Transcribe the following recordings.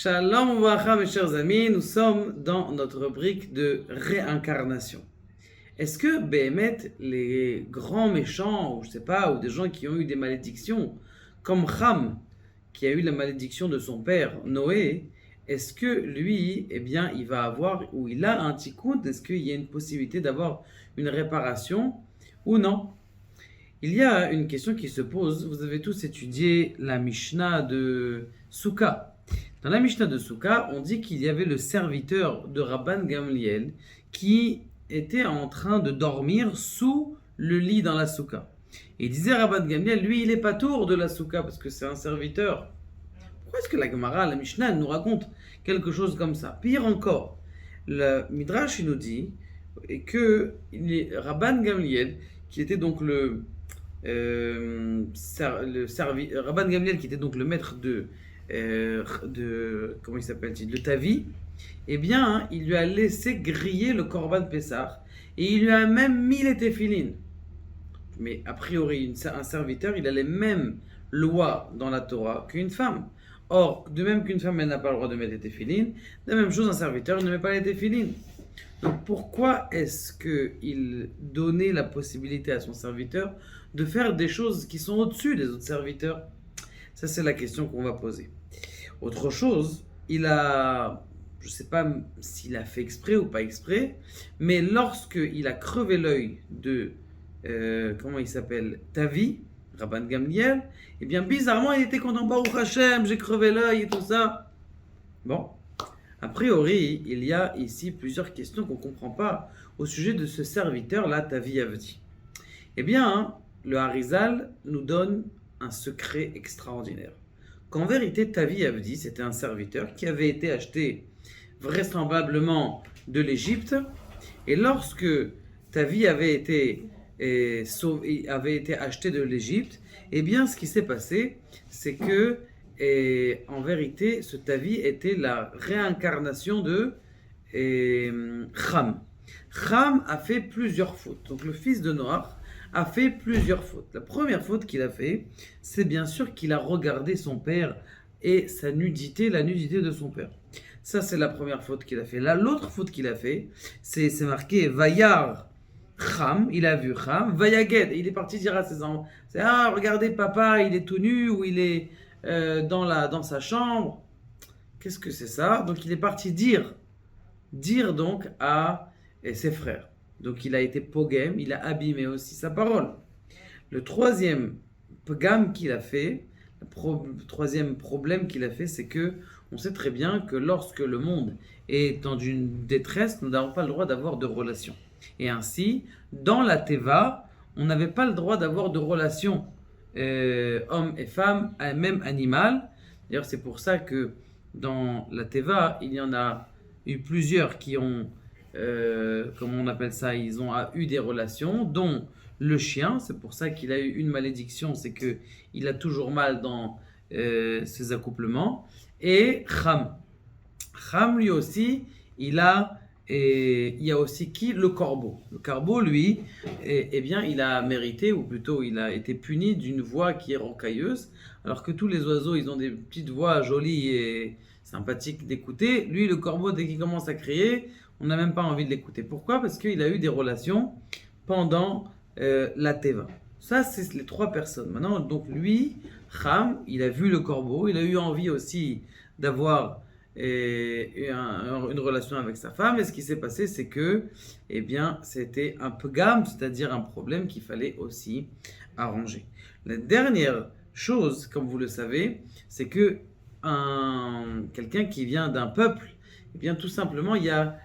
Shalom Uvracha, mes chers amis, nous sommes dans notre rubrique de réincarnation. Est-ce que, Béhémet, les grands méchants, ou je sais pas, ou des gens qui ont eu des malédictions, comme Ham, qui a eu la malédiction de son père, Noé, est-ce que lui, eh bien, il va avoir, ou il a un tikkun, est-ce qu'il y a une possibilité d'avoir une réparation, ou non? Il y a une question qui se pose, vous avez tous étudié la Mishnah de Souka. Dans la Mishnah de Souka, on dit qu'il y avait le serviteur de Rabban Gamliel qui était en train de dormir sous le lit dans la Souka. Et il disait Rabban Gamliel, lui il est pas tour de la Souka parce que c'est un serviteur. Pourquoi est-ce que la Gemara, la Mishnah, elle nous raconte quelque chose comme ça? Pire encore, le Midrash il nous dit que Rabban Gamliel, qui était donc Rabban Gamliel, qui était donc le maître comment il s'appelle-t-il, de Tavi, eh bien, hein, il lui a laissé griller le Korban Pessah et il lui a même mis les téphilines. Mais a priori, un serviteur, il a les mêmes lois dans la Torah qu'une femme. Or, de même qu'une femme, elle n'a pas le droit de mettre les téphilines, de la même chose, un serviteur, il ne met pas les téphilines. Donc, pourquoi est-ce qu'il donnait la possibilité à son serviteur de faire des choses qui sont au-dessus des autres serviteurs? Ça, c'est la question qu'on va poser. Autre chose, je ne sais pas s'il a fait exprès ou pas exprès, mais lorsqu'il a crevé l'œil de, comment il s'appelle, Tavi, Rabban Gamliel, eh bien bizarrement il était content, Baruch Hashem, j'ai crevé l'œil et tout ça. Bon, a priori, il y a ici plusieurs questions qu'on ne comprend pas au sujet de ce serviteur-là, Tavi Avdi. Eh bien, le Harizal nous donne un secret extraordinaire. Qu'en vérité, Tavi Avdi, c'était un serviteur qui avait été acheté vraisemblablement de l'Égypte. Et lorsque Tavi avait été acheté de l'Égypte, eh bien, ce qui s'est passé, c'est que, en vérité, ce Tavi était la réincarnation de Ham. Ham a fait plusieurs fautes. Donc, le fils de Noach a fait plusieurs fautes. La première faute qu'il a fait, c'est bien sûr qu'il a regardé son père et sa nudité, la nudité de son père. Ça, c'est la première faute qu'il a fait. Là, l'autre faute qu'il a fait, c'est marqué Vayar Ham, il a vu Ham, Vayaged, il est parti dire à ses enfants, ah, regardez papa, il est tout nu, ou il est dans sa chambre. Qu'est-ce que c'est ça? Donc, il est parti dire donc à ses frères. Donc il a été pogem, il a abîmé aussi sa parole. Le troisième pogam qu'il a fait, le troisième problème qu'il a fait, c'est que on sait très bien que lorsque le monde est dans une détresse, nous n'avons pas le droit d'avoir de relations. Et ainsi, dans la Teva, on n'avait pas le droit d'avoir de relations hommes et femmes, même animal. D'ailleurs, c'est pour ça que dans la Teva, il y en a eu plusieurs qui ont comment on appelle ça, ils ont eu des relations, dont le chien. C'est pour ça qu'il a eu une malédiction, c'est que il a toujours mal dans ses accouplements. Et Ham, lui aussi, il y a aussi qui? Le corbeau. Le corbeau, lui, eh bien, il a mérité, ou plutôt, il a été puni d'une voix qui est rocailleuse, alors que tous les oiseaux, ils ont des petites voix jolies et sympathiques d'écouter. Lui, le corbeau, dès qu'il commence à crier, on n'a même pas envie de l'écouter. Pourquoi? Parce qu'il a eu des relations pendant la Teva. Ça, c'est les trois personnes. Maintenant, donc lui, Ham, il a vu le corbeau, il a eu envie aussi d'avoir une relation avec sa femme. Et ce qui s'est passé, c'est que, eh bien, c'était un pogam, c'est-à-dire un problème qu'il fallait aussi arranger. La dernière chose, comme vous le savez, c'est que quelqu'un qui vient d'un peuple, eh bien, tout simplement, il y a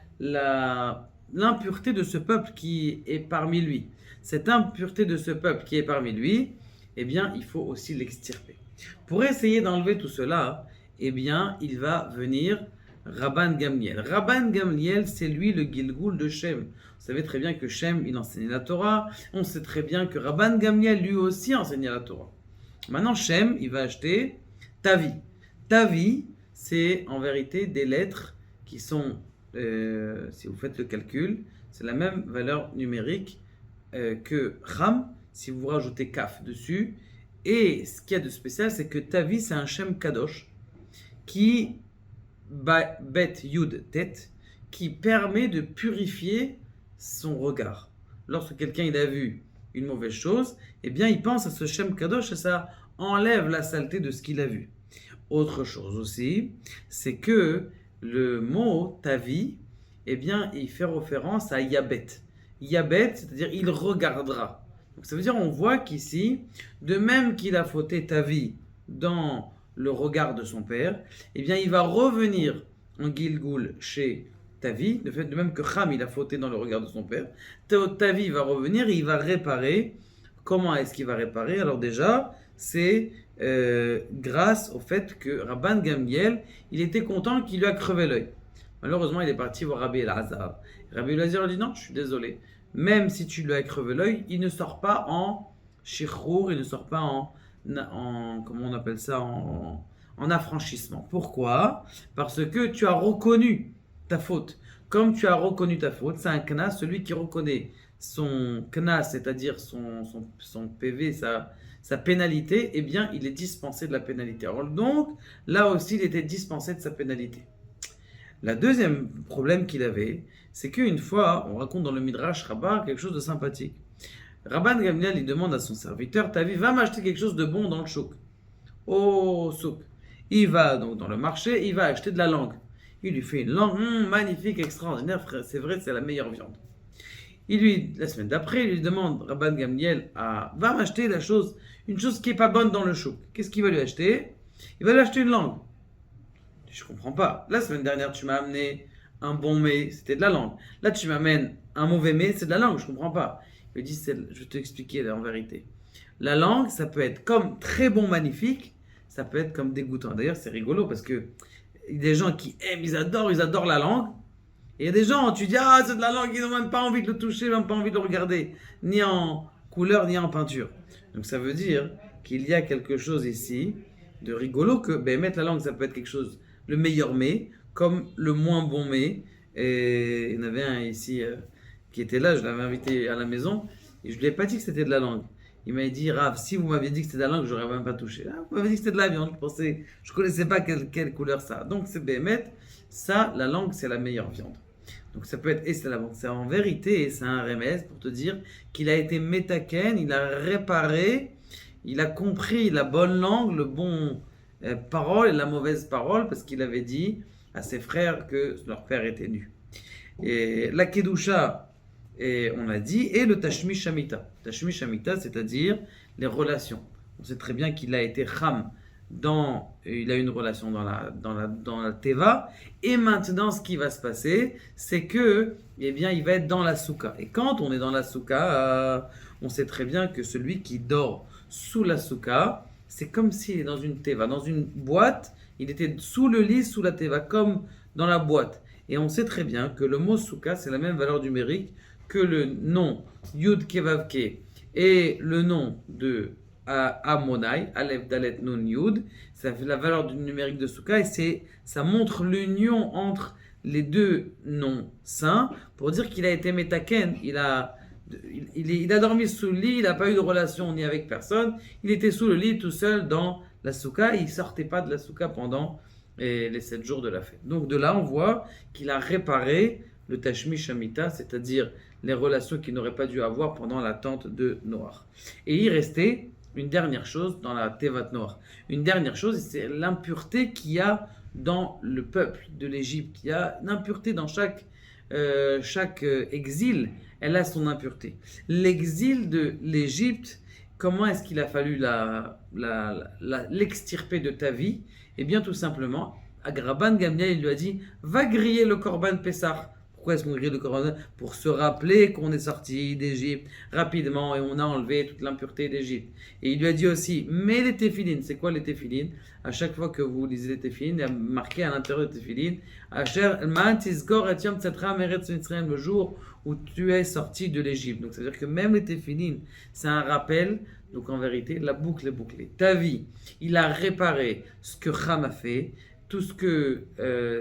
l'impureté de ce peuple qui est parmi lui. Cette impureté de ce peuple qui est parmi lui, eh bien, il faut aussi l'extirper. Pour essayer d'enlever tout cela, eh bien, il va venir Rabban Gamliel. Rabban Gamliel, c'est lui le Gilgoul de Shem. Vous savez très bien que Shem, il enseignait la Torah. On sait très bien que Rabban Gamliel, lui aussi, enseignait la Torah. Maintenant, Shem, il va acheter Tavi. Tavi, c'est en vérité des lettres qui sont, si vous faites le calcul, c'est la même valeur numérique que Ham, si vous rajoutez Kaf dessus. Et ce qu'il y a de spécial, c'est que Tavi, c'est un Shem Kadosh qui Bet Yud Tet, qui permet de purifier son regard. Lorsque quelqu'un il a vu une mauvaise chose, eh bien il pense à ce Shem Kadosh et ça enlève la saleté de ce qu'il a vu. Autre chose aussi, c'est que le mot Tavi, eh bien il fait référence à Yabet. Yabet, c'est-à-dire il regardera. Donc ça veut dire on voit qu'ici, de même qu'il a fauté Tavi dans le regard de son père, eh bien il va revenir en Gilgoul chez Tavi, de même que Cham il a fauté dans le regard de son père, Tavi va revenir et il va réparer. Comment est-ce qu'il va réparer? Alors déjà, c'est grâce au fait que Rabban Gamliel, il était content qu'il lui a crevé l'œil. Malheureusement, il est parti voir Rabbi Elazar. Rabbi Elazar lui dit non, je suis désolé. Même si tu lui as crevé l'œil, il ne sort pas en shichrour, il ne sort pas comment on appelle ça, en affranchissement. Pourquoi? Parce que tu as reconnu ta faute. Comme tu as reconnu ta faute, c'est un knas, celui qui reconnaît son knas, c'est-à-dire son PV, sa pénalité, eh bien, il est dispensé de la pénalité. Alors donc, là aussi, il était dispensé de sa pénalité. La deuxième problème qu'il avait, c'est qu'une fois, on raconte dans le Midrash Rabbah quelque chose de sympathique. Rabban Gamliel, il demande à son serviteur, Tavi, va m'acheter quelque chose de bon dans le chouk. Au souk. Il va donc dans le marché, il va acheter de la langue. Il lui fait une langue magnifique, extraordinaire, frère, c'est vrai, c'est la meilleure viande. La semaine d'après, il lui demande, Rabban Gamliel, va m'acheter une chose qui n'est pas bonne dans le chouk. Qu'est-ce qu'il va lui acheter? Il va lui acheter une langue. Je ne comprends pas. La semaine dernière, tu m'as amené un bon mets, c'était de la langue. Là, tu m'amènes un mauvais mets, c'est de la langue, je ne comprends pas. Il lui dit, je vais t'expliquer en vérité. La langue, ça peut être comme très bon, magnifique, ça peut être comme dégoûtant. D'ailleurs, c'est rigolo parce que il y a des gens qui aiment, ils adorent la langue. Et il y a des gens, tu dis, c'est de la langue, ils n'ont même pas envie de le toucher, même pas envie de le regarder, ni en couleur, ni en peinture. Donc ça veut dire qu'il y a quelque chose ici de rigolo que mettre la langue, ça peut être quelque chose, le meilleur mets, comme le moins bon mets. Et il y en avait un ici qui était là, je l'avais invité à la maison, et je ne lui ai pas dit que c'était de la langue. Il m'a dit, Rav, si vous m'aviez dit que c'était de la langue, je n'aurais même pas touché. Vous m'avez dit que c'était de la viande, je ne connaissais pas quelle couleur ça a. Donc c'est bémet, ça, la langue, c'est la meilleure viande. Donc ça peut être, et c'est en vérité, c'est un remède pour te dire qu'il a été métaken, il a réparé, il a compris la bonne langue, le bon parole et la mauvaise parole, parce qu'il avait dit à ses frères que leur père était nu. Et la kedusha, et on l'a dit, et le tashmi shamita. Tashmi shamita, c'est-à-dire les relations. On sait très bien qu'il a été cham il a une relation dans la teva, et maintenant ce qui va se passer, c'est que, eh bien, il va être dans la souka. Et quand on est dans la souka, on sait très bien que celui qui dort sous la souka, c'est comme s'il est dans une teva, dans une boîte, il était sous le lit, sous la teva, comme dans la boîte. Et on sait très bien que le mot souka, c'est la même valeur numérique que le nom Yud Kevavke et le nom de Amonai, Aleph Dalet Nun Yud, ça fait la valeur du numérique de Souka et ça montre l'union entre les deux noms saints pour dire qu'il a été métaken, il a dormi sous le lit, il n'a pas eu de relation ni avec personne, il était sous le lit tout seul dans la Souka, il ne sortait pas de la Souka pendant les 7 jours de la fête. Donc de là on voit qu'il a réparé le Tashmi Shamita, c'est-à-dire les relations qu'il n'aurait pas dû avoir pendant l'attente de Noach. Et il restait une dernière chose dans la Tevat Noach. Une dernière chose, c'est l'impureté qu'il y a dans le peuple de l'Égypte. Il y a une impureté dans chaque exil, elle a son impureté. L'exil de l'Égypte, comment est-ce qu'il a fallu l'extirper de ta vie? Eh bien tout simplement, Rabban Gamliel il lui a dit, va griller le Korban Pessah. Pourquoi est-ce qu'on grille le Korban? Pour se rappeler qu'on est sorti d'Égypte rapidement et on a enlevé toute l'impureté d'Égypte. Et il lui a dit aussi, mets les téphilines. C'est quoi les téphilines? À chaque fois que vous lisez les téphilines, il y a marqué à l'intérieur des téphilines, le jour où tu es sorti de l'Égypte. Donc ça veut dire que même les téphilines, c'est un rappel. Donc en vérité, la boucle est bouclée. Ta vie, il a réparé ce que Cham a fait, tout ce que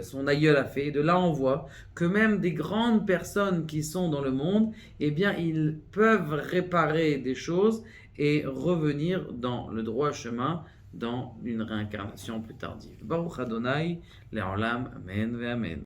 son aïeul a fait. Et de là, on voit que même des grandes personnes qui sont dans le monde, eh bien, ils peuvent réparer des choses et revenir dans le droit chemin dans une réincarnation plus tardive. Baruch Adonai, Le'olam, Amen ve Amen.